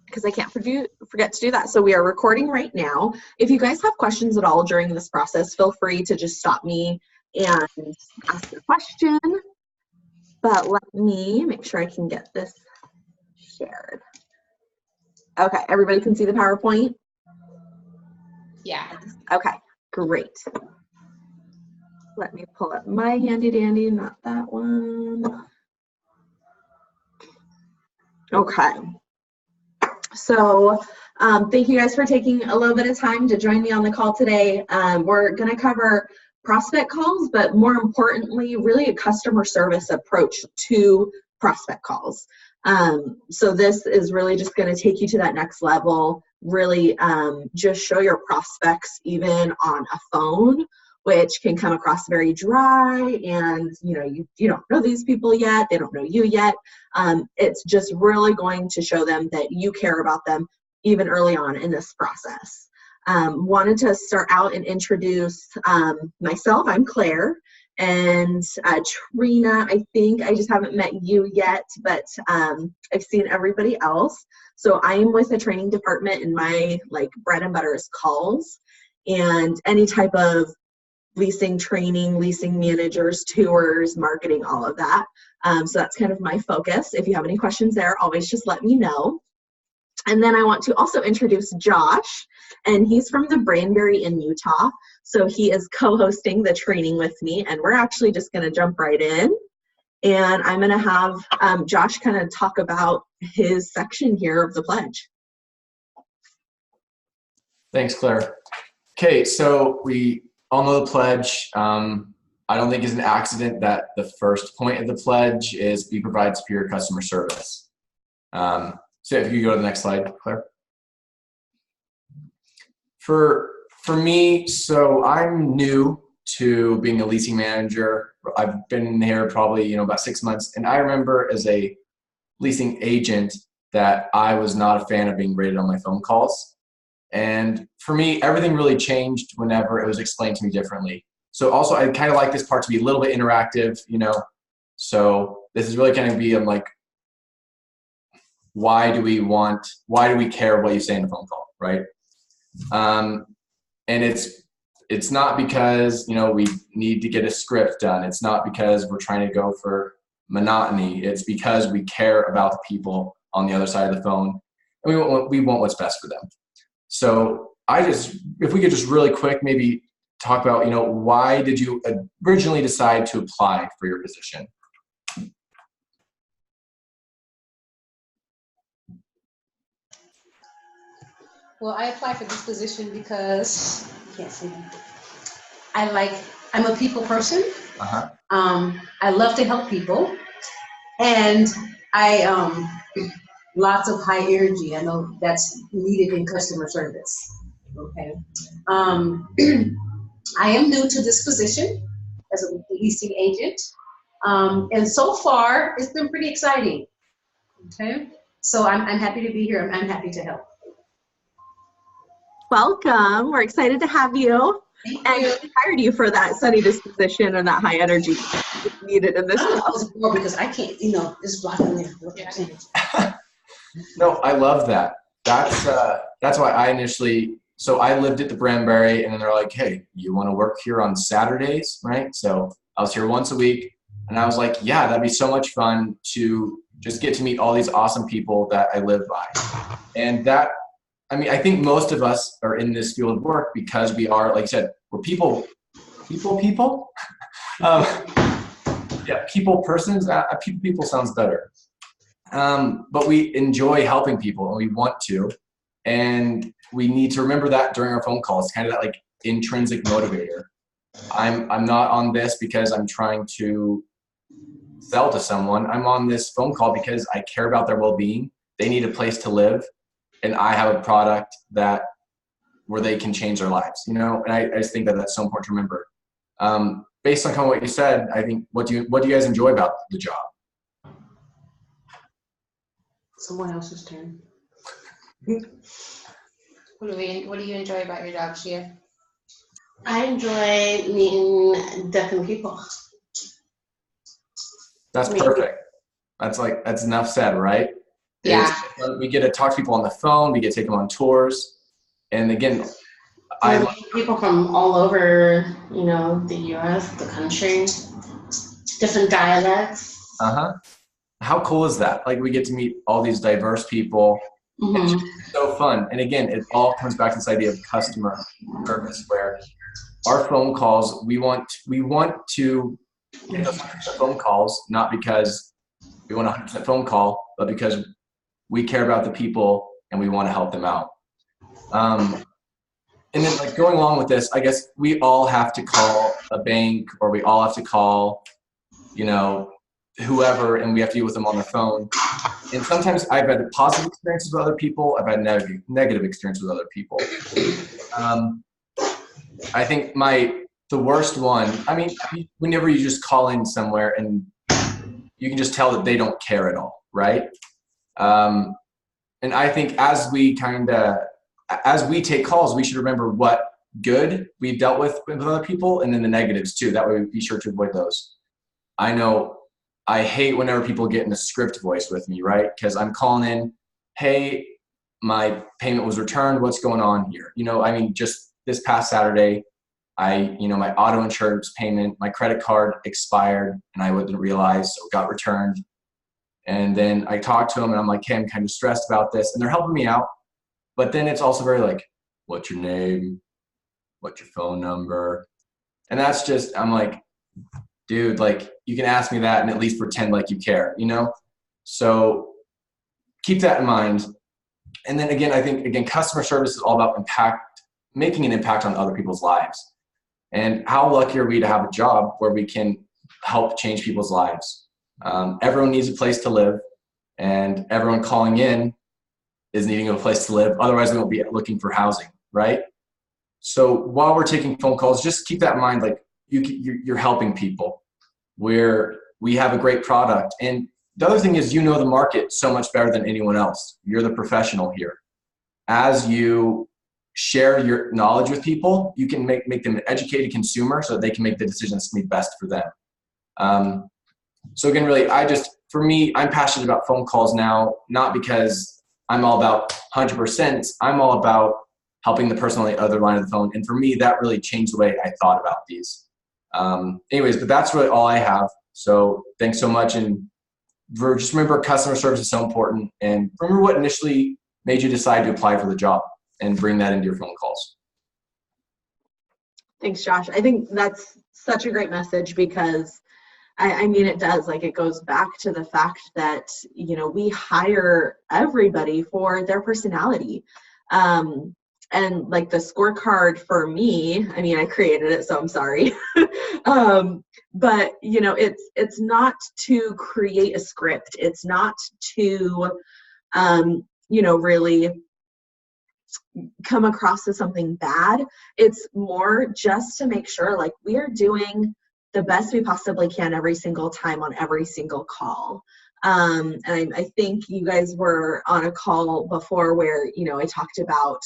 because I can't forget to do that. So we are recording right now. If you guys have questions at all during this process, feel free to just stop me and ask a question. But let me make sure I can get this shared. Okay, everybody can see the PowerPoint? Yeah. Okay, great. Let me pull up my handy dandy, not that one. Okay. So thank you guys for taking a little bit of time to join me on the call today. We're going to cover prospect calls, but more importantly, really a customer service approach to prospect calls. So this is really just going to take you to that next level, really just show your prospects even on a phone, which can come across very dry, and you don't know these people yet, they don't know you yet. It's just really going to show them that you care about them even early on in this process. Wanted to start out and introduce myself. I'm Claire, and Trina, I think I just haven't met you yet, but I've seen everybody else. So I'm with the training department, and my bread and butter is calls and any type of leasing training, leasing managers, tours, marketing, all of that. So that's kind of my focus. If you have any questions there, always just let me know. And then I want to also introduce Josh, and he's from the Granbury in Utah. So he is co-hosting the training with me, and we're actually just going to jump right in. And I'm going to have Josh kind of talk about his section here of the pledge. Thanks, Claire. Okay, so we all know the pledge. I don't think it's an accident that the first point of the pledge is we provide superior customer service. So if you go to the next slide, Claire. For me, so I'm new to being a leasing manager. I've been here probably about 6 months, and I remember as a leasing agent that I was not a fan of being rated on my phone calls. And for me, everything really changed whenever it was explained to me differently. So also, I kind of like this part to be a little bit interactive, So this is really kind of be why do we care what you say in a phone call, right? And it's not because, we need to get a script done. It's not because we're trying to go for monotony. It's because we care about the people on the other side of the phone, and we want what's best for them. So if we could just really quick maybe talk about, why did you originally decide to apply for your position? Well, I applied for this position because I'm a people person. I love to help people, and lots of high energy. I know that's needed in customer service. Okay. I am new to this position as a leasing agent, and so far it's been pretty exciting. Okay. So I'm happy to be here. I'm happy to help. Welcome. We're excited to have you. And we hired you for that sunny disposition and that high energy needed in this job. Because I can't, it's blocking me. Yeah. No, I love that. That's why I lived at the Granbury, and then they're like, hey, you want to work here on Saturdays, right? So I was here once a week, and I was like, yeah, that'd be so much fun to just get to meet all these awesome people that I live by. And I think most of us are in this field of work because we are, like I said, we're people. Yeah, people persons. People sounds better. But we enjoy helping people, and we want to, and we need to remember that during our phone calls. Kind of that intrinsic motivator. I'm not on this because I'm trying to sell to someone. I'm on this phone call because I care about their well-being. They need a place to live, and I have a product where they can change their lives. And I just think that that's so important to remember. Based on kind of what you said, I think what do you guys enjoy about the job? Someone else's turn. What do you enjoy about your job, Shia? I enjoy meeting different people. That's perfect. That's enough said, right? Yeah. We get to talk to people on the phone. We get to take them on tours. And again, I meet people from all over, the U.S., the country, different dialects. How cool is that? Like, we get to meet all these diverse people. It's Mm-hmm. just so fun. And again, it all comes back to this idea of customer service, where our phone calls, we want to get those 100% phone calls, not because we want a 100% phone call, but because we care about the people and we want to help them out. And then, like, going along with this, I guess we all have to call a bank, or we all have to call, whoever, and we have to deal with them on the phone. And sometimes I've had positive experiences with other people. I've had negative experiences with other people. I think the worst one, whenever you just call in somewhere and you can just tell that they don't care at all, right? And I think as we take calls, we should remember what good we've dealt with other people, and then the negatives too. That way we be sure to avoid those. I know I hate whenever people get in a script voice with me, right? Because I'm calling in, hey, my payment was returned. What's going on here? Just this past Saturday, my auto insurance payment, my credit card expired and I didn't realize, so it got returned. And then I talked to them and I'm like, hey, I'm kind of stressed about this. And they're helping me out. But then it's also very like, what's your name? What's your phone number? And that's just, I'm like, dude, like, you can ask me that and at least pretend like you care, So keep that in mind. And then again, I think, customer service is all about making an impact on other people's lives. And how lucky are we to have a job where we can help change people's lives? Everyone needs a place to live, and everyone calling in is needing a place to live. Otherwise, they won't be looking for housing, right? So while we're taking phone calls, just keep that in mind. Like, you're helping people, where we have a great product. And the other thing is, the market so much better than anyone else. You're the professional here. As you share your knowledge with people, you can make them an educated consumer so that they can make the decisions to be best for them. So again, really, for me, I'm passionate about phone calls now, not because I'm all about 100%. I'm all about helping the person on the other line of the phone. And for me, that really changed the way I thought about these. Anyways, but that's really all I have. So thanks so much. And just remember, customer service is so important. And remember what initially made you decide to apply for the job, and bring that into your phone calls. Thanks, Josh. I think that's such a great message, because it does, like, it goes back to the fact that, we hire everybody for their personality. And like the scorecard for me, I created it, so I'm sorry. But it's not to create a script. It's not to, really come across as something bad. It's more just to make sure, like, we are doing the best we possibly can every single time on every single call. And I think you guys were on a call before where, I talked about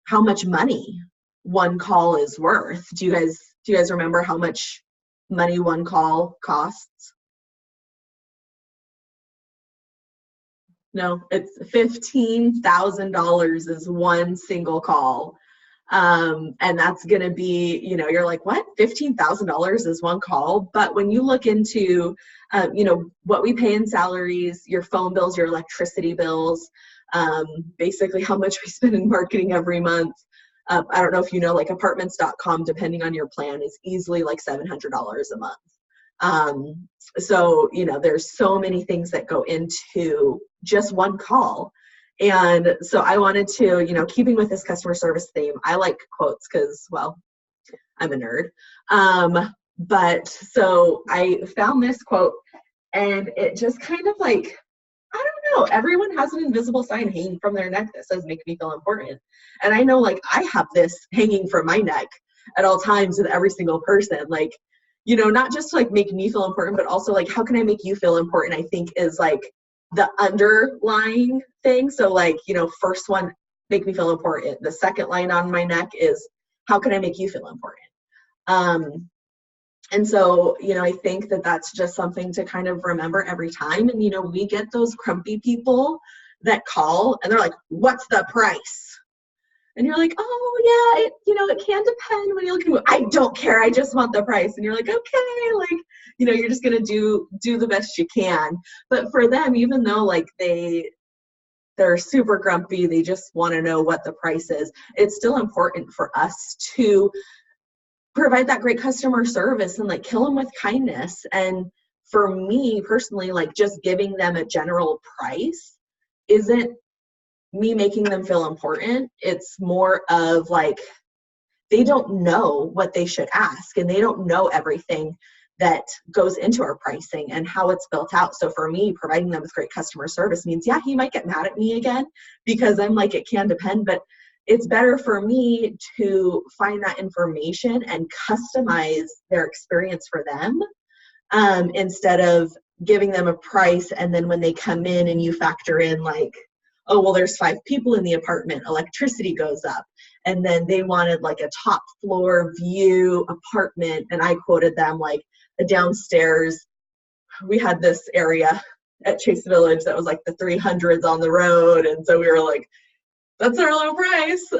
how much money one call is worth. Do you guys remember how much money one call costs? No, it's $15,000 is one single call. And that's going to be, you're like, what? $15,000 is one call. But when you look into, what we pay in salaries, your phone bills, your electricity bills, basically how much we spend in marketing every month. I don't know if like apartments.com, depending on your plan, is easily like $700 a month. So, there's so many things that go into just one call. And so I wanted to, keeping with this customer service theme, I like quotes because, well, I'm a nerd. But so I found this quote, and it just kind of like, I don't know, everyone has an invisible sign hanging from their neck that says, make me feel important. And I know, like, I have this hanging from my neck at all times with every single person. Like, not just to, like, make me feel important, but also, like, how can I make you feel important, I think is, like, the underlying thing. So, like, first one, make me feel important. The second line on my neck is, how can I make you feel important? And so, you know, I think that that's just something to kind of remember every time. And, you know, we get those grumpy people that call and they're like, what's the price? And you're like, oh yeah, you know, it can depend when you look at, I don't care, I just want the price. And you're like, okay, like, you know, you're just gonna do the best you can. But for them, even though like they're super grumpy, they just want to know what the price is, it's still important for us to provide that great customer service and like kill them with kindness. And for me personally, like just giving them a general price isn't me making them feel important. It's more of like they don't know what they should ask and they don't know everything that goes into our pricing and how it's built out. So for me, providing them with great customer service means, yeah, he might get mad at me again because I'm like, it can depend, but it's better for me to find that information and customize their experience for them, instead of giving them a price and then when they come in and you factor in like, oh, well, there's 5 people in the apartment, electricity goes up. And then they wanted like a top floor view apartment. And I quoted them like a downstairs. We had this area at Chase Village that was like the 300s on the road. And so we were like, that's our low price.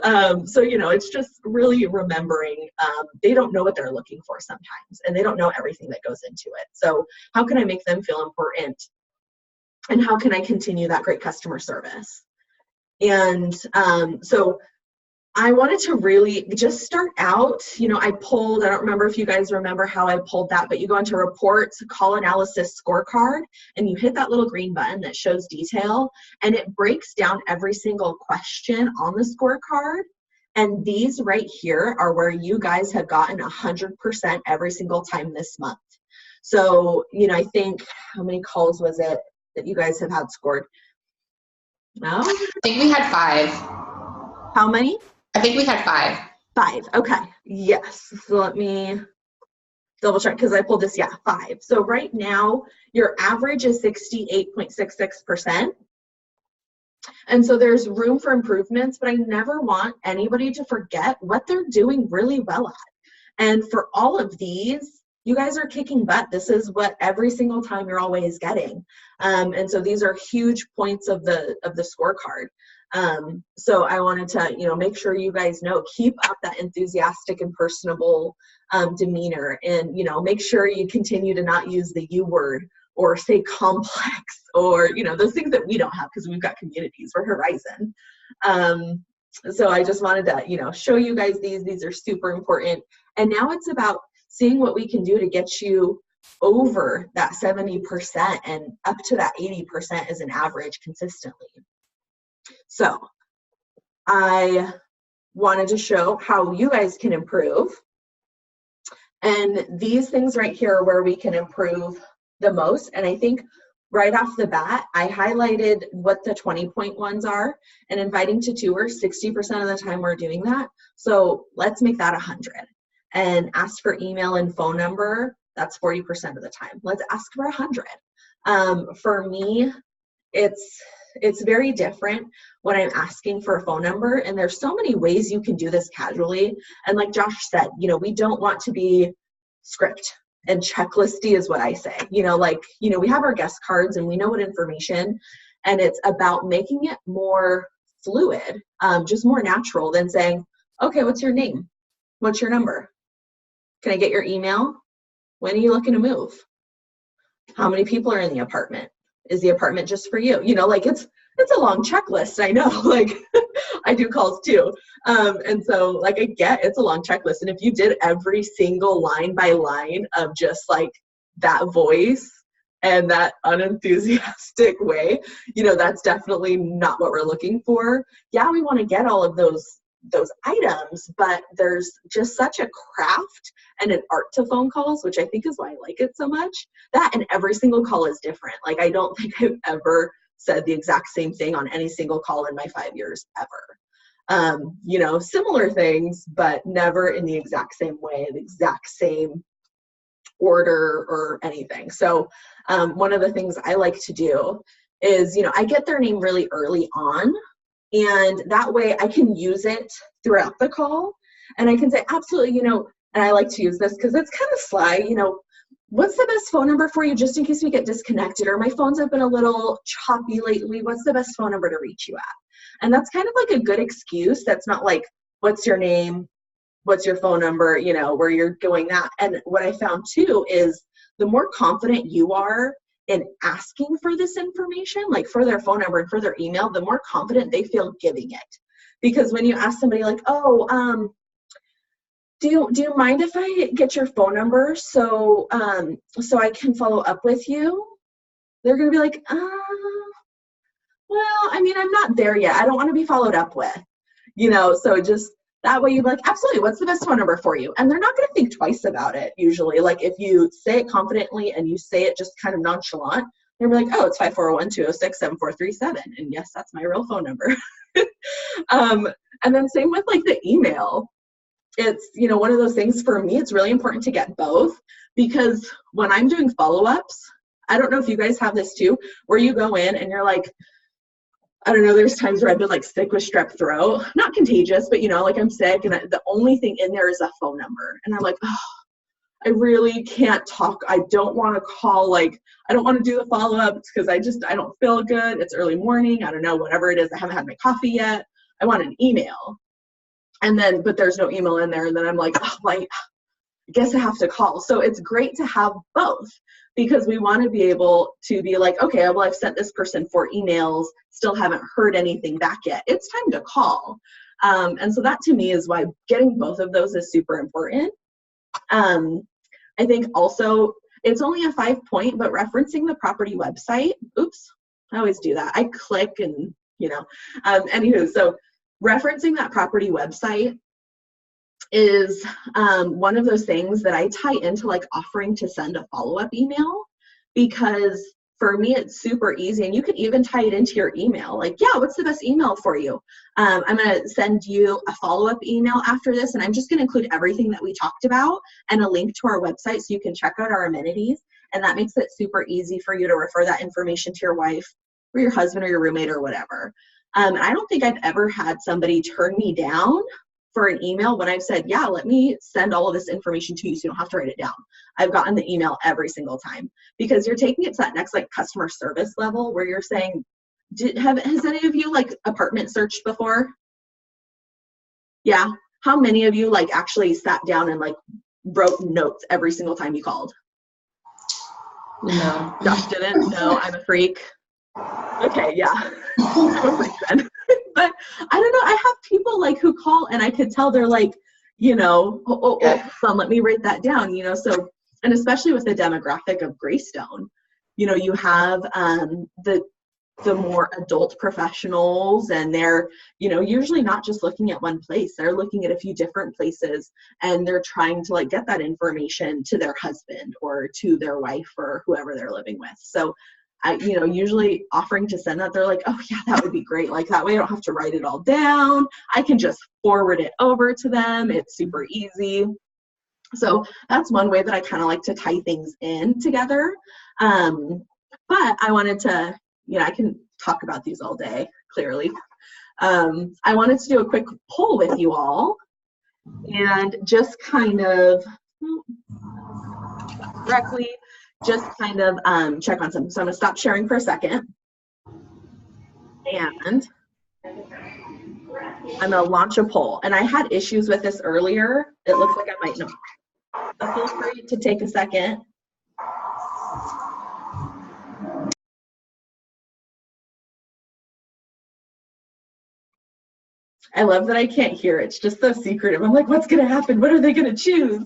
So, you know, it's just really remembering they don't know what they're looking for sometimes, and they don't know everything that goes into it. So how can I make them feel important? And how can I continue that great customer service? And so I wanted to really just start out, you know, I don't remember if you guys remember how I pulled that, but you go into reports, call analysis scorecard, and you hit that little green button that shows detail, and it breaks down every single question on the scorecard. And these right here are where you guys have gotten 100% every single time this month. So, you know, I think, how many calls was it that you guys have had scored? No? I think we had 5. How many? I think we had 5. 5. Okay. Yes. So let me double check because I pulled this. Yeah, 5. So right now your average is 68.66%. And so there's room for improvements, but I never want anybody to forget what they're doing really well at. And for all of these, you guys are kicking butt. This is what every single time you're always getting. And so these are huge points of the scorecard. So I wanted to, you know, make sure you guys know, keep up that enthusiastic and personable demeanor, and, you know, make sure you continue to not use the U word or say complex or, you know, those things that we don't have because we've got communities. We're Horizon. So I just wanted to, you know, show you guys these are super important. And now it's about seeing what we can do to get you over that 70% and up to that 80% as an average consistently. So I wanted to show how you guys can improve. And these things right here are where we can improve the most. And I think right off the bat, I highlighted what the 20-point ones are, and inviting to tours, 60% of the time we're doing that. So let's make that 100. And ask for email and phone number, that's 40% of the time. Let's ask for 100. For me, it's very different when I'm asking for a phone number, and there's so many ways you can do this casually. And like Josh said, you know, we don't want to be script and checklisty is what I say. You know, like, you know, we have our guest cards and we know what information, and it's about making it more fluid, just more natural than saying, okay, what's your name? What's your number? Can I get your email? When are you looking to move? How many people are in the apartment? Is the apartment just for you? You know, like it's a long checklist. I know, like I do calls too. And so like I get it's a long checklist. And if you did every single line by line of just like that voice and that unenthusiastic way, you know, that's definitely not what we're looking for. Yeah, we want to get all of those items, but there's just such a craft and an art to phone calls, which I think is why I like it so much. That and every single call is different. Like I don't think I've ever said the exact same thing on any single call in my 5 years ever. You know, similar things, but never in the exact same way, the exact same order or anything. So one of the things I like to do is, you know, I get their name really early on, and that way I can use it throughout the call. And I can say, absolutely, you know, and I like to use this because it's kind of sly, you know, what's the best phone number for you just in case we get disconnected, or my phones have been a little choppy lately, what's the best phone number to reach you at? And that's kind of like a good excuse. That's not like, what's your name? What's your phone number? You know, where you're going that. And what I found too is the more confident you are in asking for this information, like for their phone number and for their email, the more confident they feel giving it. Because when you ask somebody like, oh, do you mind if I get your phone number so so I can follow up with you? They're gonna be like, well, I mean, I'm not there yet. I don't want to be followed up with, you know. So just that way, you're like, absolutely. What's the best phone number for you? And they're not gonna think twice about it usually. Like if you say it confidently and you say it just kind of nonchalant, they're like, oh, it's 541-206-7437, and yes, that's my real phone number. And then same with like the email. It's, you know, one of those things for me, it's really important to get both, because when I'm doing follow-ups, I don't know if you guys have this too, where you go in and you're like, I don't know, there's times where I've been like sick with strep throat, not contagious, but you know, like I'm sick and the only thing in there is a phone number. And I'm like, oh, I really can't talk. I don't want to call, like, I don't want to do the follow-ups because I don't feel good. It's early morning. I don't know, whatever it is. I haven't had my coffee yet. I want an email. And then, but there's no email in there. And then I'm like, oh, I guess I have to call. So it's great to have both, because we want to be able to be like, okay, well, I've sent this person 4 emails, still haven't heard anything back yet. It's time to call. And so that to me is why getting both of those is super important. I think also it's only a 5-point, but referencing the property website, oops, I always do that. I click and, you know, anywho, so referencing that property website is one of those things that I tie into like offering to send a follow-up email, because for me it's super easy, and you could even tie it into your email. Like, yeah, what's the best email for you? I'm going to send you a follow-up email after this, and I'm just going to include everything that we talked about and a link to our website so you can check out our amenities. And that makes it super easy for you to refer that information to your wife or your husband or your roommate or whatever. I don't think I've ever had somebody turn me down for an email when I've said, yeah, let me send all of this information to you so you don't have to write it down. I've gotten the email every single time, because you're taking it to that next like customer service level where you're saying, has any of you like apartment searched before? Yeah. How many of you like actually sat down and like wrote notes every single time you called? No. Josh didn't? No, I'm a freak. Okay, yeah. I'm a freak then. But I don't know, I have people like who call and I could tell they're like, you know, son, let me write that down, you know. So, and especially with the demographic of Greystone, you know, you have the more adult professionals, and they're, you know, usually not just looking at one place, they're looking at a few different places, and they're trying to like get that information to their husband or to their wife or whoever they're living with. So I, you know, usually offering to send that, they're like, oh yeah, that would be great. Like that way I don't have to write it all down. I can just forward it over to them. It's super easy. So that's one way that I kind of like to tie things in together. But I wanted to, you know, I can talk about these all day, clearly. I wanted to do a quick poll with you all and just kind of directly just kind of check on something. So I'm going to stop sharing for a second. And I'm going to launch a poll. And I had issues with this earlier. It looks like I might not. So feel free to take a second. I love that I can't hear. It's just so secretive. I'm like, what's going to happen? What are they going to choose?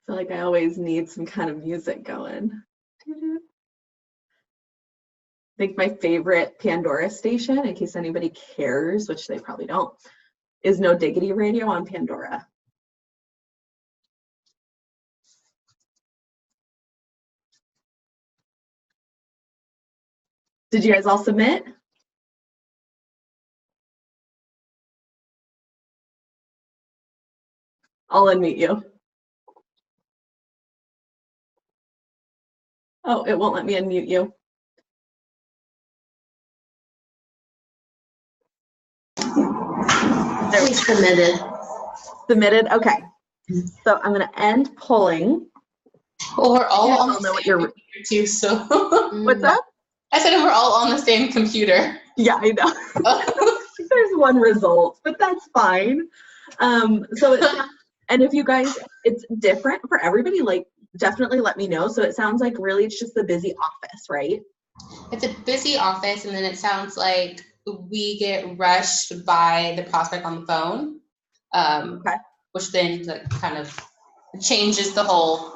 I feel like I always need some kind of music going. I think my favorite Pandora station, in case anybody cares, which they probably don't, is No Diggity Radio on Pandora. Did you guys all submit? I'll unmute you. Oh, it won't let me unmute you. There we go. Submitted. Submitted. Okay. So I'm gonna end polling. Well, we're all on I'll the know what same you're. computer too, so. What's up? I said we're all on the same computer. Yeah, I know. There's one result, but that's fine. So it's, and if you guys, it's different for everybody, like definitely let me know. So it sounds like really it's just the busy office, right? It's a busy office, and then it sounds like we get rushed by the prospect on the phone, Okay. which then like, kind of changes the whole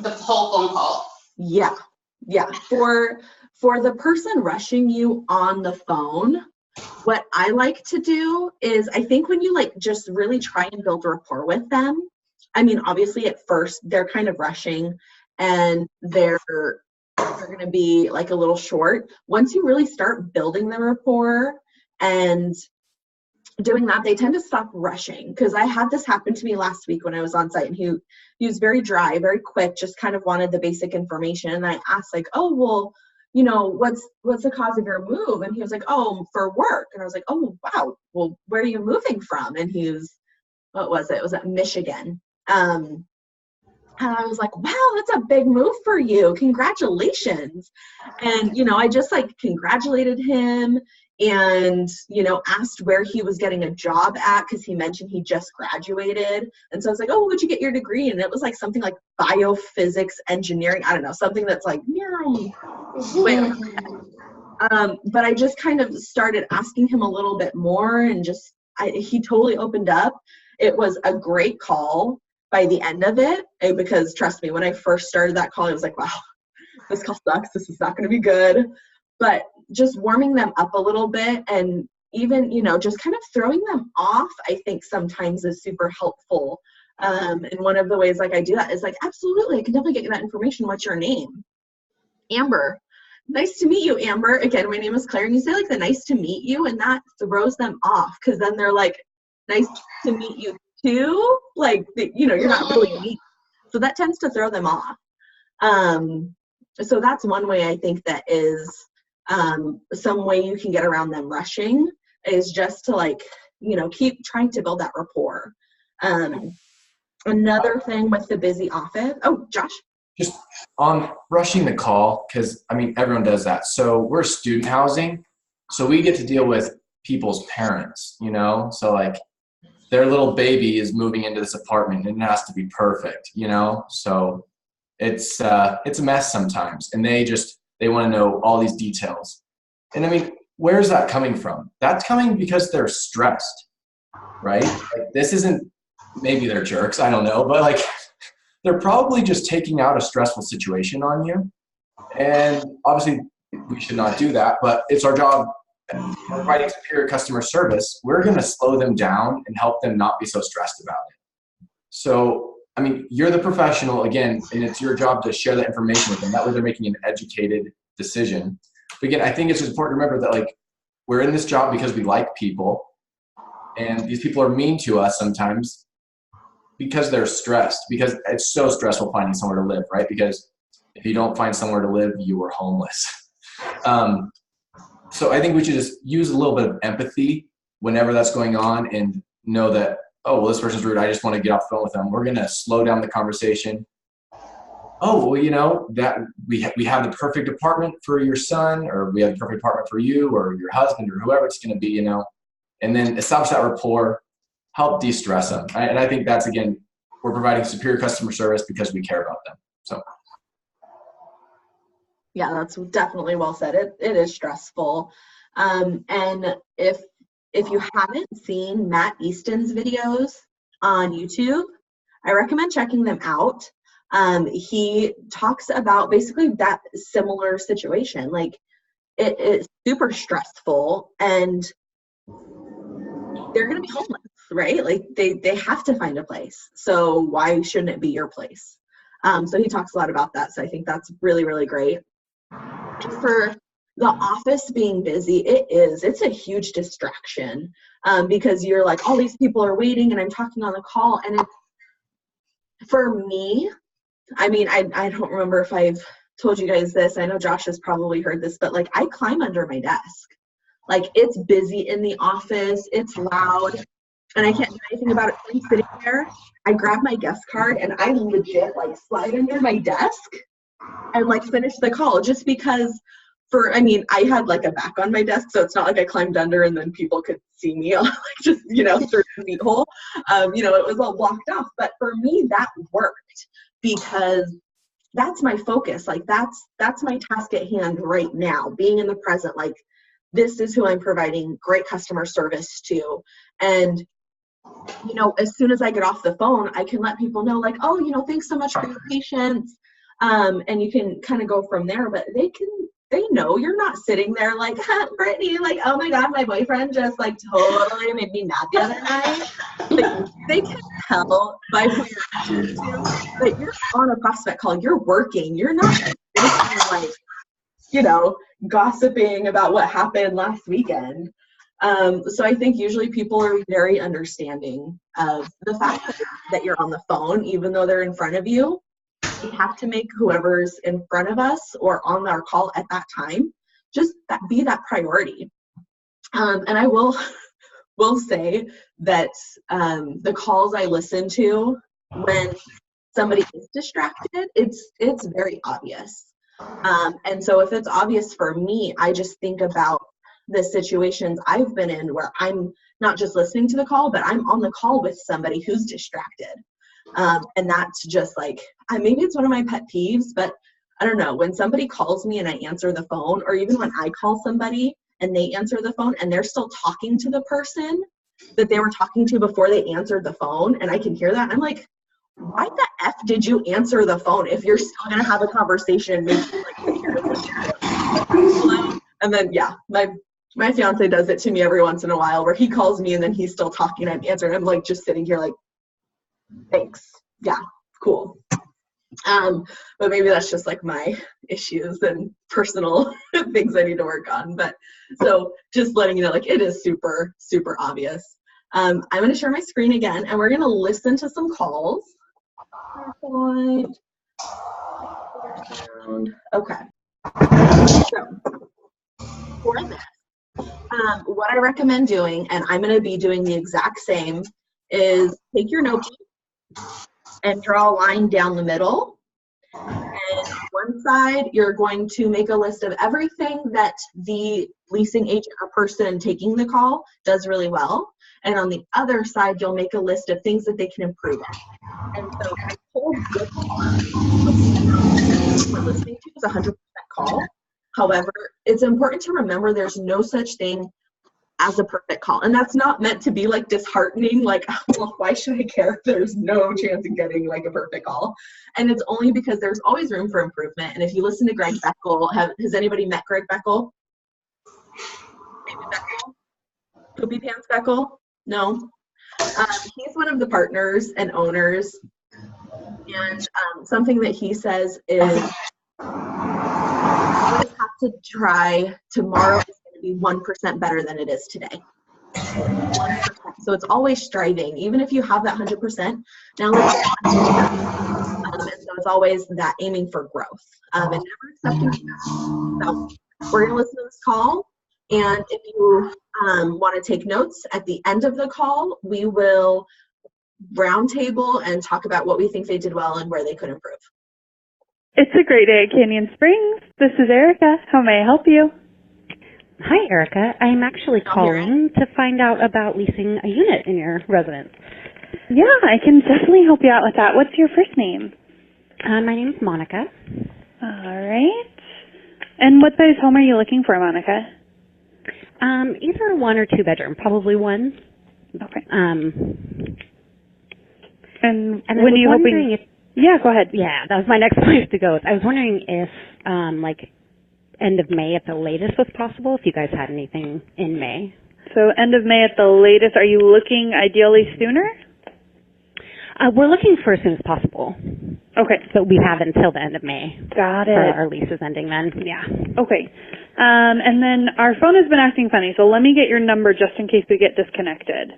phone call. Yeah. Yeah. For the person rushing you on the phone, what I like to do is I think when you like just really try and build rapport with them, I mean, obviously at first they're kind of rushing and they're going to be like a little short. Once you really start building the rapport and doing that, they tend to stop rushing. Because I had this happen to me last week when I was on site, and he was very dry, very quick, just kind of wanted the basic information. And I asked like, oh, well, you know, what's the cause of your move? And he was like, oh, for work. And I was like, oh, wow, well, where are you moving from? And he was, what was it? It was at Michigan. And I was like, wow, that's a big move for you. Congratulations. And, you know, I just like congratulated him and, you know, asked where he was getting a job at because he mentioned he just graduated. And so I was like, oh, where'd you get your degree? And it was like something like biophysics engineering. I don't know, something that's like, way over my head. But I just kind of started asking him a little bit more and just, he totally opened up. It was a great call by the end of it, because trust me, when I first started that call, I was like, wow, this call sucks. This is not going to be good. But just warming them up a little bit and even, you know, just kind of throwing them off, I think sometimes is super helpful. And one of the ways like I do that is like, absolutely, I can definitely get you that information. What's your name? Amber. Nice to meet you, Amber. Again, my name is Claire. And you say like the nice to meet you, and that throws them off because then they're like, nice to meet you too. Like, you know, you're not really meeting. So that tends to throw them off. So that's one way I think that is some way you can get around them rushing is just to like, you know, keep trying to build that rapport. Another thing with the busy office. Oh, Josh. Just on rushing the call, because I mean, everyone does that. So we're student housing. So we get to deal with people's parents, you know? So like their little baby is moving into this apartment and it has to be perfect, you know? So it's a mess sometimes. And they want to know all these details. And I mean, where's that coming from? That's coming because they're stressed, right? Like this isn't, maybe they're jerks, I don't know, but like they're probably just taking out a stressful situation on you. And obviously we should not do that, but it's our job. We're providing superior customer service. We're going to slow them down and help them not be so stressed about it. So, I mean, you're the professional again, and it's your job to share that information with them. That way they're making an educated decision. But again, I think it's just important to remember that like we're in this job because we like people, and these people are mean to us sometimes because they're stressed, because it's so stressful finding somewhere to live, right? Because if you don't find somewhere to live, you are homeless. So I think we should just use a little bit of empathy whenever that's going on and know that, oh, well, this person's rude. I just want to get off the phone with them. We're going to slow down the conversation. Oh, well, you know, that we have the perfect apartment for your son, or we have the perfect apartment for you or your husband or whoever it's going to be, you know, and then establish that rapport, help de-stress them. And I think that's, again, we're providing superior customer service because we care about them. So. Yeah, that's definitely well said. It is stressful. And if you haven't seen Matt Easton's videos on YouTube, I recommend checking them out. He talks about basically that similar situation. Like it is super stressful and they're going to be homeless, right? Like they have to find a place. So why shouldn't it be your place? So he talks a lot about that. So I think that's really, really great. And for the office being busy, it's a huge distraction because you're like, all these people are waiting and I'm talking on the call and For me, I mean, I don't remember if I've told you guys this. I know Josh has probably heard this, but like I climb under my desk. Like it's busy in the office, it's loud, and I can't do anything about it. I'm sitting there, I grab my guest card and I legit like slide under my desk and like finish the call just because I mean, I had like a back on my desk, so it's not like I climbed under and then people could see me like just, through the seat hole. It was all blocked off. But for me, that worked because that's my focus. Like that's my task at hand right now, being in the present. Like this is who I'm providing great customer service to. And as soon as I get off the phone, I can let people know like, oh, thanks so much for your patience. And you can kind of go from there, but they know you're not sitting there like, Brittany, like, oh my God, my boyfriend just like totally made me mad the other night. Like, they can tell by who you're talking to that you're on a prospect call, you're working, you're not like, gossiping about what happened last weekend. So I think usually people are very understanding of the fact that you're on the phone, even though they're in front of you. We have to make whoever's in front of us or on our call at that time, just be that priority. And I will say that the calls I listen to when somebody is distracted, it's very obvious. And so if it's obvious for me, I just think about the situations I've been in where I'm not just listening to the call, but I'm on the call with somebody who's distracted. And that's just like, maybe it's one of my pet peeves, but I don't know, when somebody calls me and I answer the phone, or even when I call somebody and they answer the phone and they're still talking to the person that they were talking to before they answered the phone, and I can hear that, I'm like, why the F did you answer the phone if you're still going to have a conversation? Maybe and then, yeah, my fiance does it to me every once in a while where he calls me and then he's still talking and I'm answering. I'm like just sitting here like, thanks. Yeah, cool. But maybe that's just like my issues and personal things I need to work on. But so just letting you know, like it is super, super obvious. I'm going to share my screen again and we're going to listen to some calls. Okay. So for this, what I recommend doing, and I'm going to be doing the exact same, is take your notebook and draw a line down the middle. And on one side, you're going to make a list of everything that the leasing agent or person taking the call does really well. And on the other side, you'll make a list of things that they can improve on. And so I told good we're listening to is 100% call. However, it's important to remember there's no such thing as a perfect call. And that's not meant to be like disheartening, like, well, why should I care if there's no chance of getting like a perfect call? And it's only because there's always room for improvement. And if you listen to Greg Beckel, has anybody met Greg Beckel? Maybe Beckel? Poopy Pants Beckel? No? He's one of the partners and owners. And something that he says is, you always have to try tomorrow is going to be 1% better than it is today. 1%. So it's always striving, even if you have that 100%. Now let's and so it's always that aiming for growth and never accepting. So we're going to listen to this call, and if you want to take notes at the end of the call, we will roundtable and talk about what we think they did well and where they could improve. It's a great day at Canyon Springs. This is Erica. How may I help you? Hi, Erica. I'm actually calling to find out about leasing a unit in your residence. Yeah, I can definitely help you out with that. What's your first name? My name's Monica. All right. And what size home are you looking for, Monica? Either 1 or 2 bedroom, probably 1. Okay. And when are you hoping? Yeah, go ahead. Yeah, that was my next place to go. I was wondering if, like, end of May at the latest was possible, if you guys had anything in May. So end of May at the latest. Are you looking ideally sooner? We're looking for as soon as possible. Okay. So we have until the end of May. Got it. For our lease is ending then. Yeah. Okay. And then our phone has been acting funny, so let me get your number just in case we get disconnected.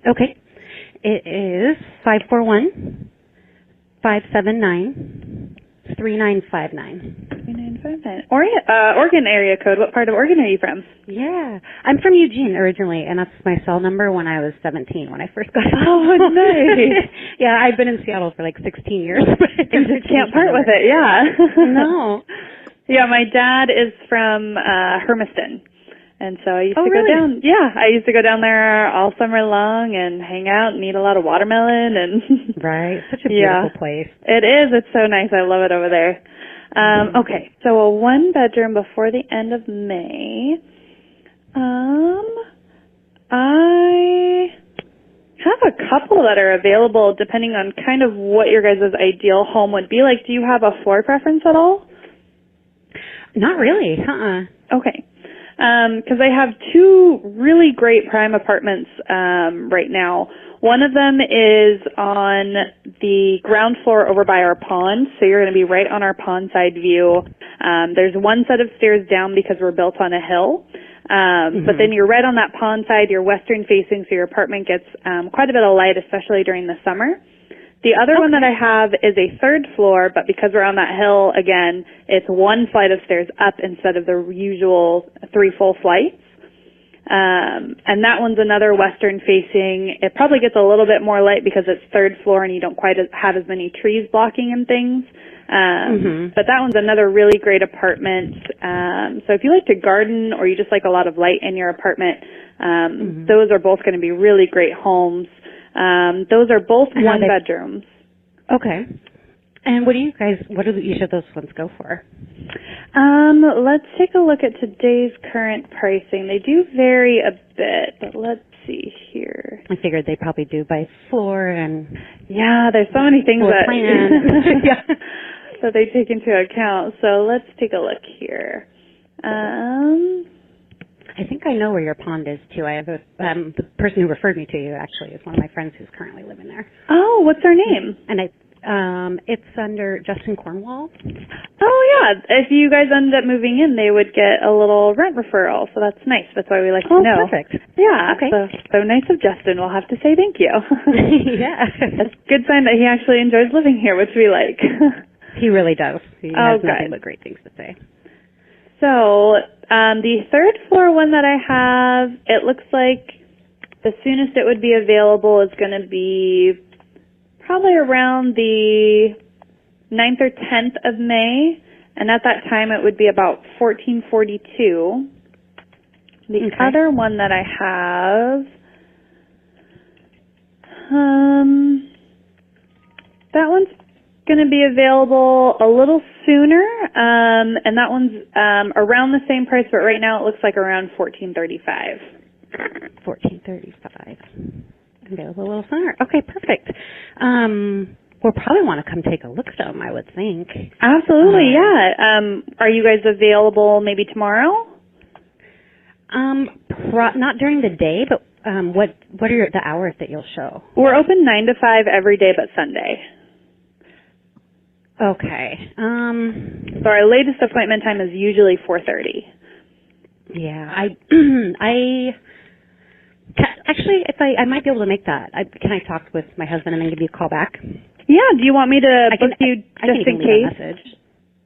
Okay. It is 541 579-3959. 3959. Oregon area code. What part of Oregon are you from? Yeah. I'm from Eugene originally, and that's my cell number when I was 17 when I first got home. Oh, nice. Yeah, I've been in Seattle for like 16 years. You just can't part with it, yeah. No. Yeah, my dad is from Hermiston. And so I used to go really? down. Yeah, I used to go down there all summer long and hang out and eat a lot of watermelon and Right. Such a beautiful place. It is. It's so nice. I love it over there. Okay, so a 1-bedroom before the end of May. I have a couple that are available depending on kind of what your guys' ideal home would be like. Do you have a floor preference at all? Not really. Okay. Because I have 2 really great prime apartments right now. One of them is on the ground floor over by our pond, so you're going to be right on our pond side view. There's one set of stairs down because we're built on a hill, but then you're right on that pond side. You're western facing, so your apartment gets quite a bit of light, especially during the summer. The other one that I have is a 3rd floor, but because we're on that hill, again, it's 1 flight of stairs up instead of the usual 3 full flights. And that one's another western facing. It probably gets a little bit more light because it's 3rd floor and you don't quite have as many trees blocking and things. But that one's another really great apartment. So if you like to garden or you just like a lot of light in your apartment, those are both going to be really great homes. Those are both 1 bedrooms. Okay. And what do each of those ones go for? Let's take a look at today's current pricing. They do vary a bit, but let's see here. I figured they probably do by floor and yeah, there's so many things that yeah. that they take into account. So let's take a look here. I think I know where your pond is too. I have the person who referred me to you actually is one of my friends who's currently living there. Oh, what's her name? And it's under Justin Cornwall. Oh yeah, if you guys end up moving in, they would get a little rent referral, so that's nice. That's why we like to know. Oh, perfect. Yeah, okay. So nice of Justin. We'll have to say thank you. Yeah, that's a good sign that he actually enjoys living here, which we like. He really does. He has nothing but great things to say. So the 3rd floor one that I have, it looks like the soonest it would be available is going to be probably around the 9th or 10th of May, and at that time it would be about $1,442. The other one that I have, that one's going to be available a little sooner, and that one's around the same price, but right now it looks like around $1,435. $1,435. Available a little sooner. Okay, perfect. We'll probably want to come take a look at them, I would think. Absolutely, yeah. Are you guys available maybe tomorrow? Not during the day, but what are the hours that you'll show? We're open 9 to 5 every day but Sunday. Okay. So our latest appointment time is usually 4:30. Yeah, actually, if I might be able to make that. Can I talk with my husband and then give you a call back? Yeah. Do you want me to book you just in case? Leave a message.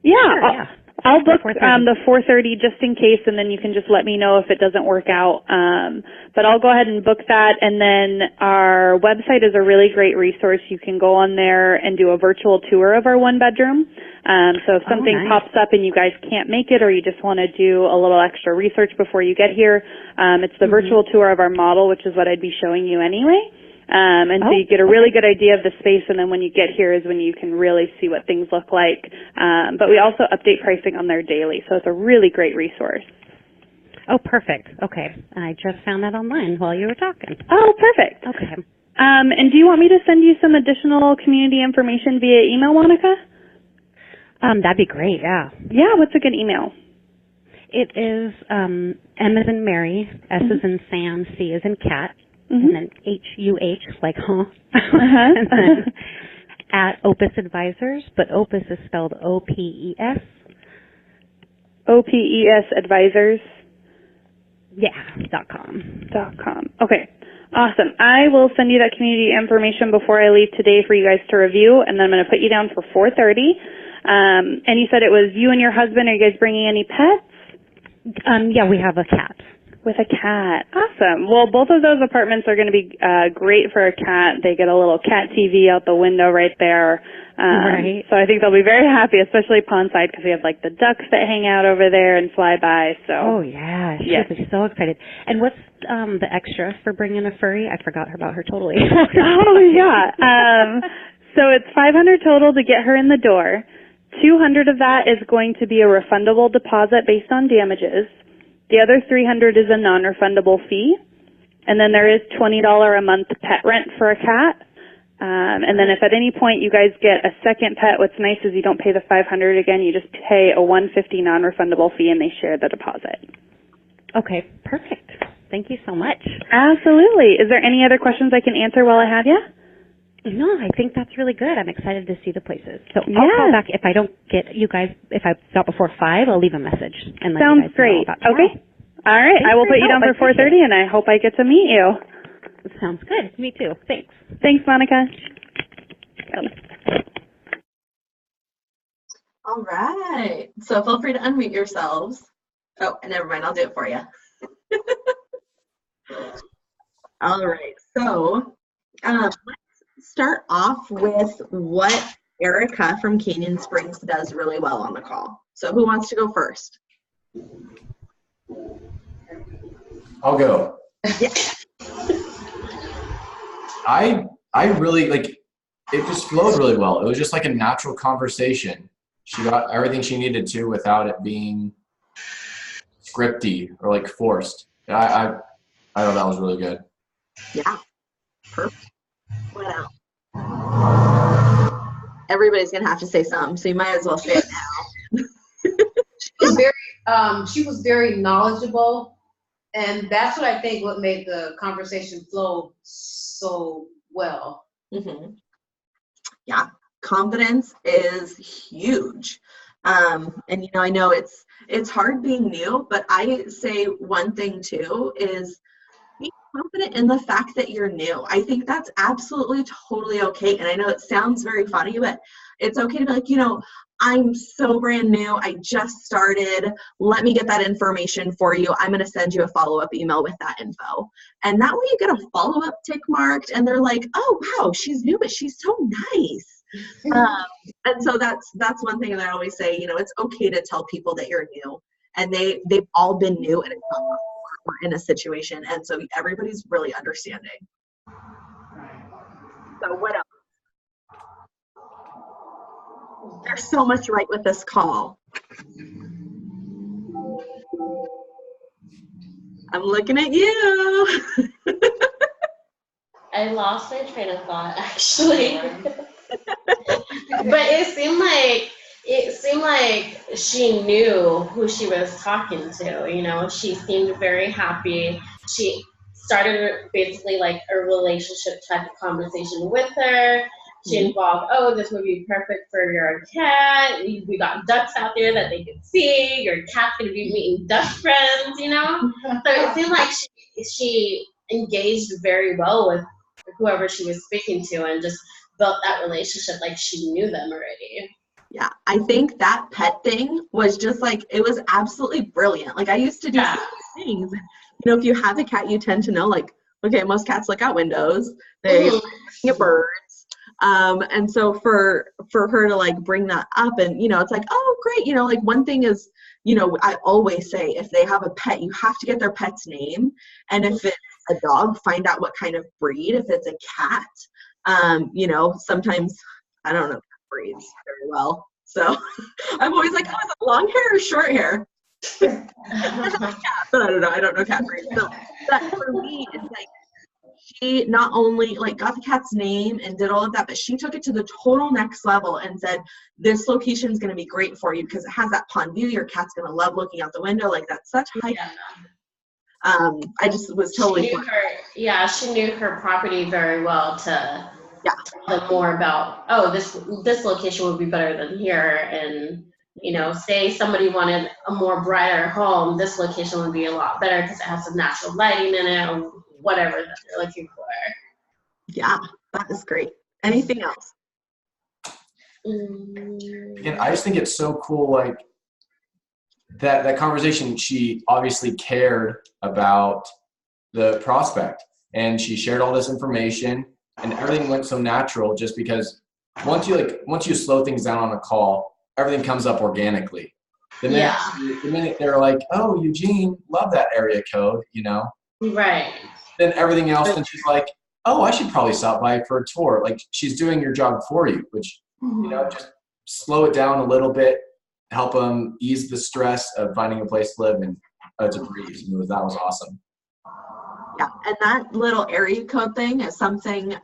Yeah. Sure, yeah. I'll book the 4:30 just in case, and then you can just let me know if it doesn't work out. But I'll go ahead and book that, and then our website is a really great resource. You can go on there and do a virtual tour of our 1-bedroom. So if something pops up and you guys can't make it, or you just want to do a little extra research before you get here, it's the virtual tour of our model, which is what I'd be showing you anyway. So you get a really good idea of the space, and then when you get here is when you can really see what things look like. But we also update pricing on there daily, so it's a really great resource. Oh, perfect. Okay. I just found that online while you were talking. Oh, perfect. Okay. And do you want me to send you some additional community information via email, Monica? That'd be great, yeah. Yeah, what's a good email? It is M as in Mary, S as in Sam, C as in cat, and then H-U-H, like and then at Opus Advisors, but Opus is spelled O-P-E-S. O-P-E-S Advisors? Yeah, .com. .com. Okay. Awesome. I will send you that community information before I leave today for you guys to review, and then I'm going to put you down for 4:30. And you said it was you and your husband. Are you guys bringing any pets? Yeah, we have a cat. With a cat. Awesome. Well, both of those apartments are going to be great for a cat. They get a little cat TV out the window right there. Right. So I think they'll be very happy, especially pondside, because we have like the ducks that hang out over there and fly by. So. Oh yeah, she'll be so excited. And what's the extra for bringing a furry? I forgot about her totally. Oh yeah. So it's $500 total to get her in the door. $200 of that is going to be a refundable deposit based on damages. The other $300 is a non-refundable fee. And then there is $20 a month pet rent for a cat. And then if at any point you guys get a second pet, what's nice is you don't pay the $500 again. You just pay a $150 non-refundable fee, and they share the deposit. Okay, perfect. Thank you so much. Absolutely. Is there any other questions I can answer while I have you? No, I think that's really good. I'm excited to see the places. So I'll call back if I don't get you guys. If I stop before 5, I'll leave a message and let Sounds you guys great. know about tomorrow. Okay. All right. Thanks I will for put your you down help. for I appreciate 4:30, and I hope I get to meet you. Sounds good. Me too. Thanks. Thanks, Monica. All right. So feel free to unmute yourselves. Oh, and never mind. I'll do it for you. All right. So let's start off with what Erica from Canyon Springs does really well on the call. So who wants to go first? I'll go. Yeah. I really like it. Just flowed really well. It was just like a natural conversation. She got everything she needed to without it being scripty or like forced. I thought that was really good. Yeah. Perfect. What else? Everybody's gonna have to say something, so you might as well say it now. She was very knowledgeable, and that's what I think what made the conversation flow so well. Mm-hmm. Yeah, confidence is huge. And I know it's hard being new, but I say one thing too is be confident in the fact that you're new. I think that's absolutely totally okay. And I know it sounds very funny, but it's okay to be like, I'm so brand new. I just started. Let me get that information for you. I'm going to send you a follow-up email with that info. And that way you get a follow-up tick marked and they're like, oh, wow, she's new, but she's so nice. And so that's one thing that I always say, it's okay to tell people that you're new. And they've all been new and or in a situation. And so everybody's really understanding. So what else? There's so much right with this call. I'm looking at you. I lost my train of thought actually. But it seemed like she knew who she was talking to, she seemed very happy. She started basically like a relationship type of conversation with her. She involved, oh, this would be perfect for your cat. We got ducks out there that they could see. Your cat's gonna be meeting duck friends, So it seemed like she engaged very well with whoever she was speaking to and just built that relationship like she knew them already. Yeah, I think that pet thing was just like, it was absolutely brilliant. Like I used to do things. If you have a cat, you tend to know like, okay, most cats look out windows. They look at birds. And so for her to like bring that up and, it's like, oh, great. Like one thing is, I always say if they have a pet, you have to get their pet's name. And if it's a dog, find out what kind of breed. If it's a cat, sometimes I don't know breeds very well. So I'm always like, oh, is it long hair or short hair? But I don't know cat breeds. So that for me is like, she not only like got the cat's name and did all of that, but she took it to the total next level and said, this location is going to be great for you because it has that pond view. Your cat's going to love looking out the window. Like that's such high. I just was totally. She knew her property very well to tell them more about, oh, this location would be better than here. And, say somebody wanted a more brighter home, this location would be a lot better because it has some natural lighting in it or whatever that they're looking for. Yeah, that is great. Anything else? Again, I just think it's so cool, like that conversation, she obviously cared about the prospect and she shared all this information and everything went so natural just because once you slow things down on a call, everything comes up organically. The minute they're like, oh, Eugene, love that area code, you know? Right. Then everything else, then she's like, oh, I should probably stop by for a tour. Like she's doing your job for you, which, you know, just slow it down a little bit, help them ease the stress of finding a place to live and to breathe. That was awesome. Yeah, and that little area code thing is something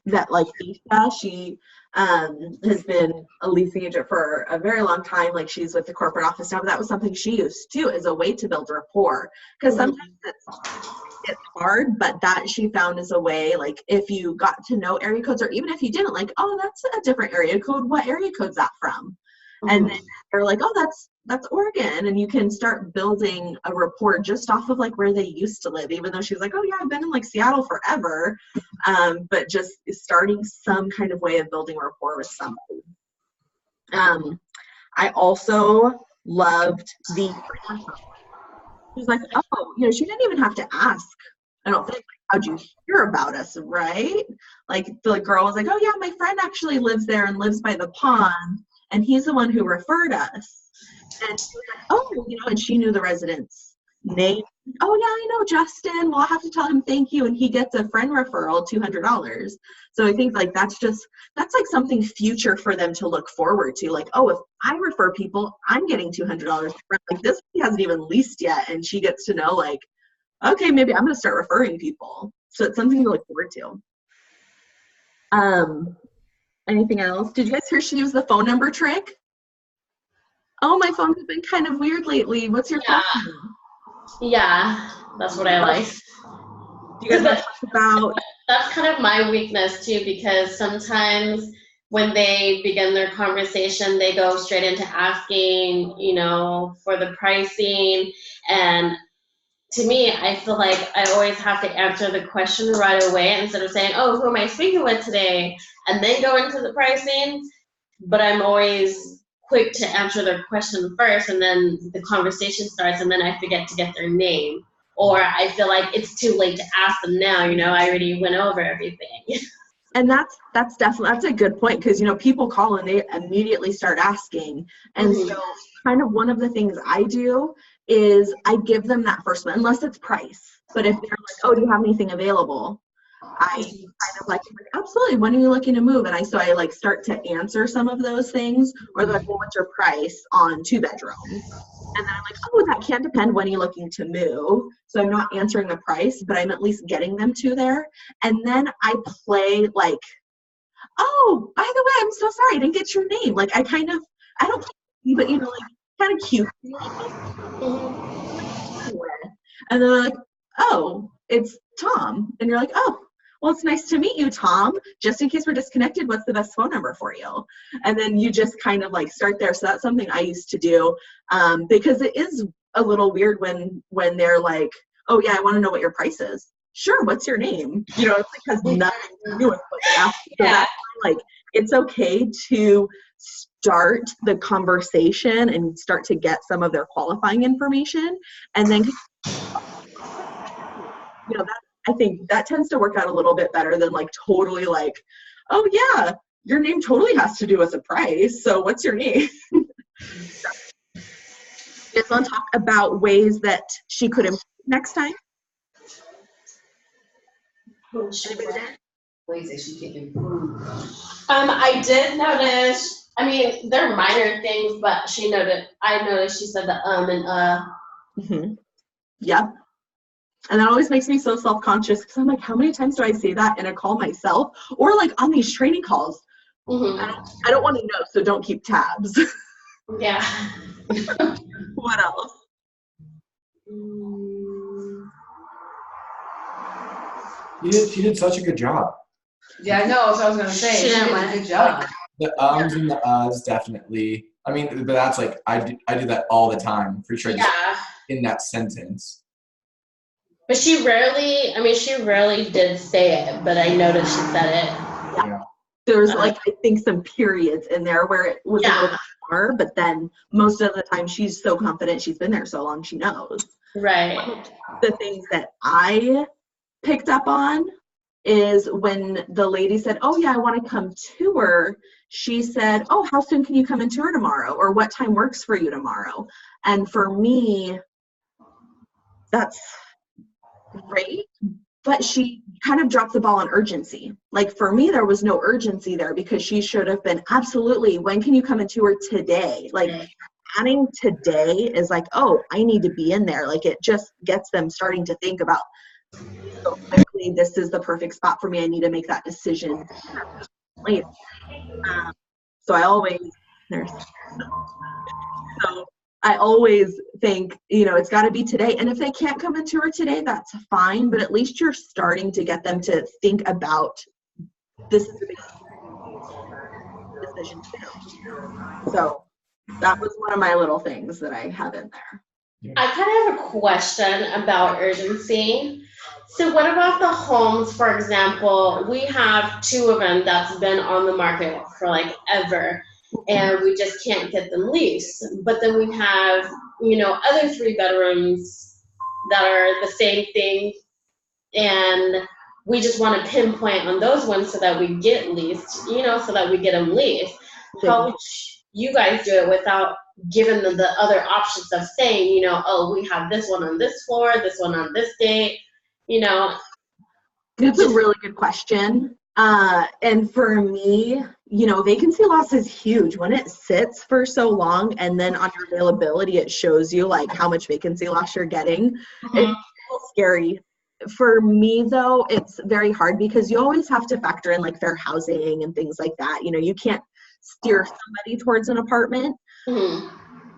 that like Isha, she has been a leasing agent for a very long time. Like she's with the corporate office now, but that was something she used too as a way to build rapport. Because sometimes it's hard, but that she found as a way, like if you got to know area codes, or even if you didn't, like, oh, that's a different area code. What area code's that from? And then they're like, oh, that's Oregon. And you can start building a rapport just off of like where they used to live, even though she was like, oh yeah, I've been in like Seattle forever. But just starting some kind of way of building rapport with somebody. I also loved the, she's like, oh, you know, she didn't even have to ask. I don't think, how'd you hear about us, right? Like the girl was like, oh yeah, my friend actually lives there and lives by the pond. And he's the one who referred us. And she was like, oh, you know, and she knew the resident's name. Oh, yeah, I know Justin. Well, I'll have to tell him thank you. And he gets a friend referral, $200. So I think like that's like something future for them to look forward to. Like, oh, if I refer people, I'm getting $200. Like this hasn't even leased yet. And she gets to know like, okay, maybe I'm going to start referring people. So it's something to look forward to. Anything else? Did you guys hear she used the phone number trick? Oh, my phone has been kind of weird lately. What's your phone number? Yeah, that's what I like. Do you guys want to talk about? That's kind of my weakness too, because sometimes when they begin their conversation, they go straight into asking, you know, for the pricing. And to me, I feel like I always have to answer the question right away instead of saying, oh, who am I speaking with today? And then go into the pricing. But I'm always quick to answer their question first, and then the conversation starts, and then I forget to get their name. Or I feel like it's too late to ask them now, you know, I already went over everything. And that's a good point, because, you know, people call and they immediately start asking. And so kind of one of the things I do is I give them that first one, unless it's price. But if they're like, oh, do you have anything available? I kind of like, absolutely, when are you looking to move? And I like start to answer some of those things, or they're like, well, what's your price on 2-bedrooms? And then I'm like, oh, that can depend when you're looking to move. So I'm not answering the price, but I'm at least getting them to there. And then I play like, oh, by the way, I'm so sorry, I didn't get your name. Like I don't play, but you know, like kind of cute. And then they're like, oh, it's Tom. And you're like, oh, well, it's nice to meet you, Tom. Just in case we're disconnected, what's the best phone number for you? And then you just kind of like start there. So that's something I used to do, because it is a little weird when they're like, oh yeah, I want to know what your price is. Sure, what's your name? You know, it's because nothing to do with what they ask. So that's like, it's okay to start the conversation and start to get some of their qualifying information, and then you know, that, I think that tends to work out a little bit better than like totally like, oh yeah, your name totally has to do with the price. So what's your name? You guys want to talk about ways that she could improve next time? Ways that she can improve. I did notice, I mean, they're minor things, but I noticed she said the and Yeah. And that always makes me so self-conscious, because I'm like, how many times do I say that in a call myself, or like on these training calls? I don't want to know, so don't keep tabs. Yeah. What else? She did such a good job. Yeah, I know. So I was gonna say she did a good job. The ums and the uhs, definitely. I mean, but that's like I do that all the time. I'm pretty sure just in that sentence. But she rarely did say it, but I noticed she said it. Yeah. There's like, I think some periods in there where it was a little Yeah. bit more, but then most of the time she's so confident, she's been there so long, she knows. Right. The things that I picked up on is when the lady said, oh yeah, I want to come tour, she said, oh, how soon can you come and tour tomorrow? Or what time works for you tomorrow? And for me, that's great, but she kind of dropped the ball on urgency. Like for me, there was no urgency there because she should have been absolutely, when can you come and tour today? Like adding today is like, oh, I need to be in there. Like it just gets them starting to think about so quickly, this is the perfect spot for me. I need to make that decision later. So I always, so I always think, it's got to be today. And if they can't come and tour today, that's fine. But at least you're starting to get them to think about this is a big decision too. So that was one of my little things that I have in there. I kind of have a question about urgency. So what about the homes, for example? We have 2 of them that's been on the market for like ever, and we just can't get them leased. But then we have, other 3 bedrooms that are the same thing, and we just want to pinpoint on those ones so that we get leased, so that we get them leased. How would you guys do it without giving them the other options of saying, oh, we have this one on this floor, this one on this date, It's a really good question. And for me, vacancy loss is huge. When it sits for so long and then on your availability, it shows you like how much vacancy loss you're getting. It's scary. For me though, it's very hard because you always have to factor in like fair housing and things like that. You can't steer somebody towards an apartment. Mm-hmm.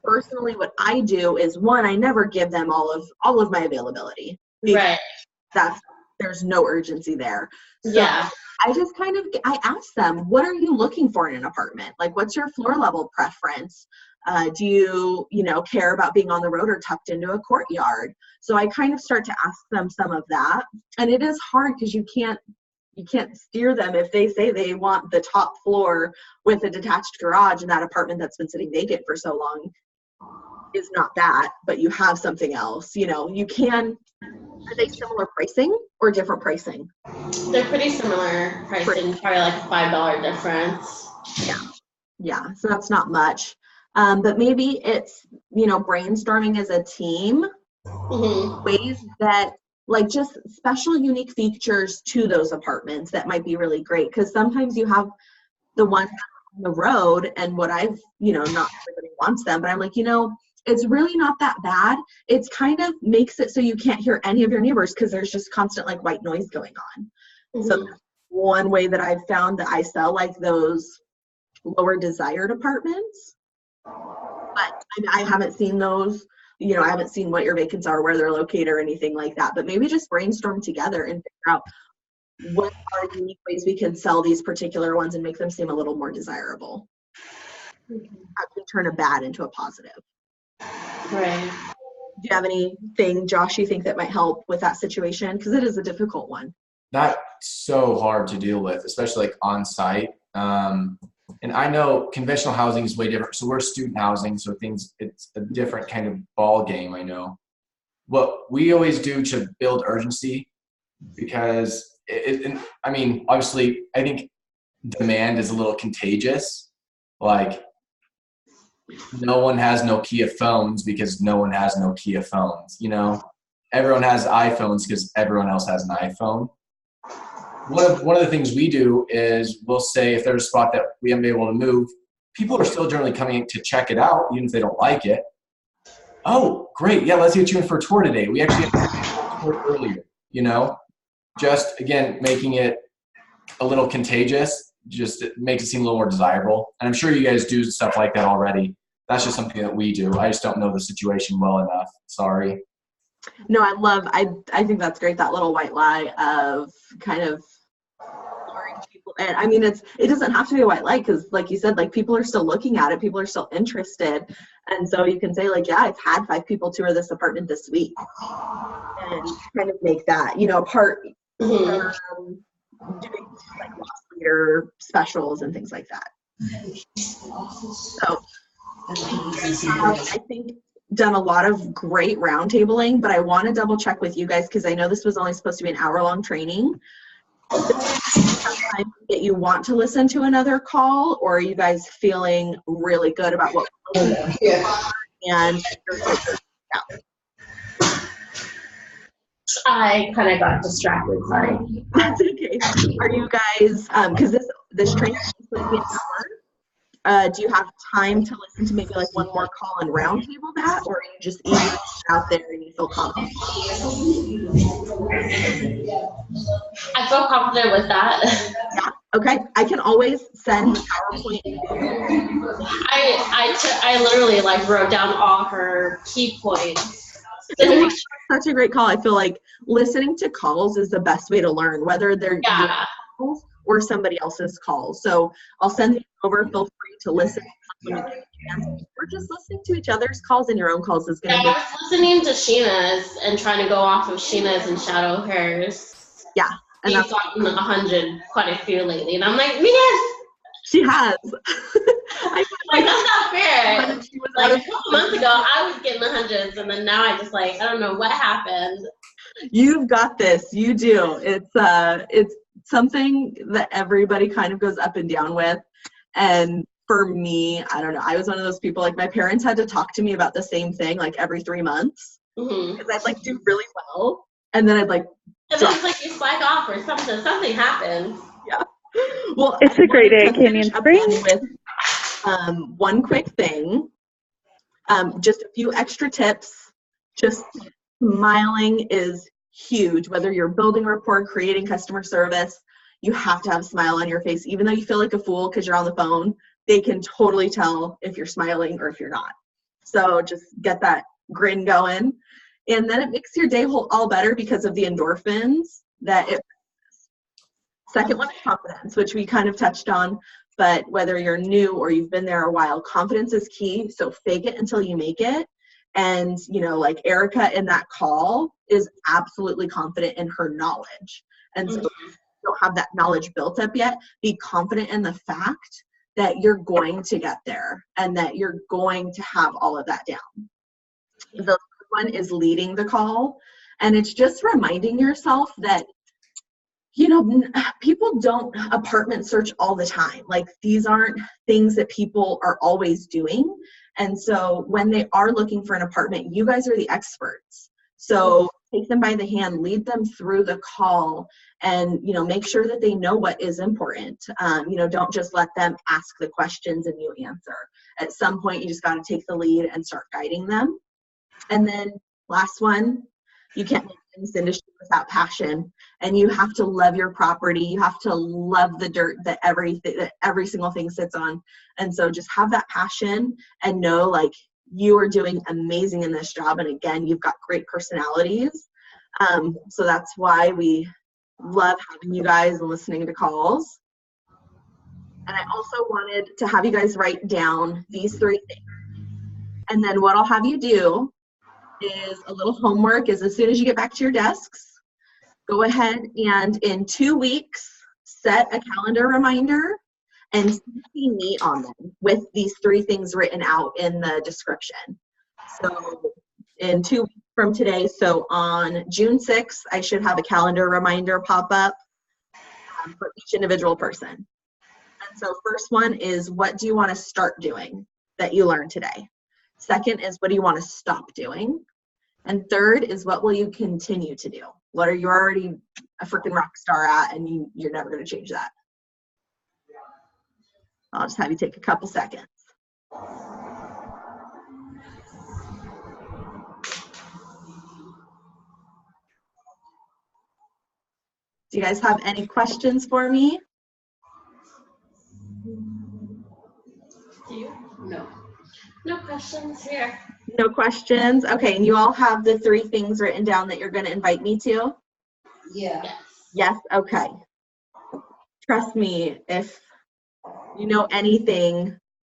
Personally, what I do is I never give them all of my availability. Right. There's no urgency there. So yeah. I just I ask them, what are you looking for in an apartment? Like, what's your floor level preference? Do you, care about being on the road or tucked into a courtyard? So I kind of start to ask them some of that. And it is hard because you can't steer them if they say they want the top floor with a detached garage and that apartment that's been sitting vacant for so long is not that, but you have something else. You can. Are they similar pricing or different pricing? They're pretty similar pricing, probably like a $5 difference. Yeah, so that's not much. But maybe it's, brainstorming as a team, ways that like just special unique features to those apartments that might be really great. Because sometimes you have the ones on the road and what I've, not everybody wants them, but I'm like, it's really not that bad. It's kind of makes it so you can't hear any of your neighbors because there's just constant like white noise going on. So that's one way that I've found that I sell like those lower desired apartments. But I haven't seen those, I haven't seen what your vacancies are, where they're located or anything like that. But maybe just brainstorm together and figure out what are unique ways we can sell these particular ones and make them seem a little more desirable. How can turn a bad into a positive? Right. Do you have anything, Josh, you think that might help with that situation? Because it is a difficult one. That's so hard to deal with, especially like on site. And I know conventional housing is way different. So we're student housing, so it's a different kind of ball game. I know what we always do to build urgency, because obviously I think demand is a little contagious. Like, no one has Nokia phones because no one has Nokia phones. Everyone has iPhones because everyone else has an iPhone. One of the things we do is we'll say if there's a spot that we haven't been able to move, people are still generally coming to check it out, even if they don't like it. Oh, great. Yeah, let's get you in for a tour today. We actually had a tour earlier, just, again, making it a little contagious. Just it makes it seem a little more desirable. And I'm sure you guys do stuff like that already. That's just something that we do. I just don't know the situation well enough. Sorry. No, I think that's great, that little white lie of kind of luring people And I mean, it doesn't have to be a white light, because like you said, like people are still looking at it, people are still interested. And so you can say like, yeah, I've had 5 people tour this apartment this week, and kind of make that, you know, part Mhm. doing like loss leader specials and things like that. So I think done a lot of great roundtabling, but I want to double check with you guys, because I know this was only supposed to be an hour-long training. Sometimes that you want to listen to another call, or are you guys feeling really good about what we're listening to? Yeah. And I kind of got distracted, sorry. that's okay. Are you guys, because this training is supposed to be an hour, do you have time to listen to maybe like one more call and roundtable that, or are you just eager to get out there and you feel confident? I feel confident with that. Yeah. Okay. I can always send the PowerPoint. I literally like wrote down all her key points. Such a great call. I feel like listening to calls is the best way to learn, whether they're your calls or somebody else's calls. So I'll send these over. Feel free to listen when you get a chance. Or just listening to each other's calls and your own calls is going to I was listening to Sheena's and trying to go off of Sheena's and shadow hers. Yeah. And She's gotten 100 quite a few lately. And I'm like, yes! She has. Like, that's not fair. Like a couple months ago, I was getting the hundreds, and then now I just like, I don't know what happened. You've got this. You do. It's something that everybody kind of goes up and down with. And for me, I don't know. I was one of those people, like my parents had to talk to me about the same thing like every 3 months, because I'd like do really well, and then I'd like. And then it's like you slack off or something. Something happens. Yeah. Well, it's a great day at Canyon Springs. With one quick thing, just a few extra tips. Just smiling is huge. Whether you're building rapport, creating customer service, you have to have a smile on your face. Even though you feel like a fool because you're on the phone, they can totally tell if you're smiling or if you're not. So just get that grin going. And then it makes your day all better because of the endorphins that it. Second one is confidence, which we kind of touched on, but whether you're new or you've been there a while, confidence is key. So fake it until you make it. And, you know, like Erica in that call is absolutely confident in her knowledge. And so if you don't have that knowledge built up yet, be confident in the fact that you're going to get there and that you're going to have all of that down. The third one is leading the call. And it's just reminding yourself that, you know, people don't apartment search all the time. Like these aren't things that people are always doing. And so when they are looking for an apartment, you guys are the experts. So take them by the hand, lead them through the call, and, you know, make sure that they know what is important. You know, don't just let them ask the questions and you answer. At some point, you just got to take the lead and start guiding them. And then last one, you can't make this industry without passion, and you have to love your property. You have to love the dirt that every single thing sits on. And so just have that passion and know like you are doing amazing in this job. And again, you've got great personalities. So that's why we love having you guys and listening to calls. And I also wanted to have you guys write down these 3 things. And then what I'll have you do is a little homework is as soon as you get back to your desks, go ahead and in 2 weeks, set a calendar reminder and see me on them with these 3 things written out in the description. So in 2 weeks from today, so on June 6th, I should have a calendar reminder pop up for each individual person. And so first one is, what do you want to start doing that you learned today? Second is, what do you want to stop doing? And third is, what will you continue to do? What are you already a freaking rock star at, and you're never going to change that? I'll just have you take a couple seconds. Do you guys have any questions for me? Do you? No. No questions here. No questions? Okay, and you all have the 3 things written down that you're going to invite me to? Yeah. Yes. Yes? Okay. trust me, if you know anything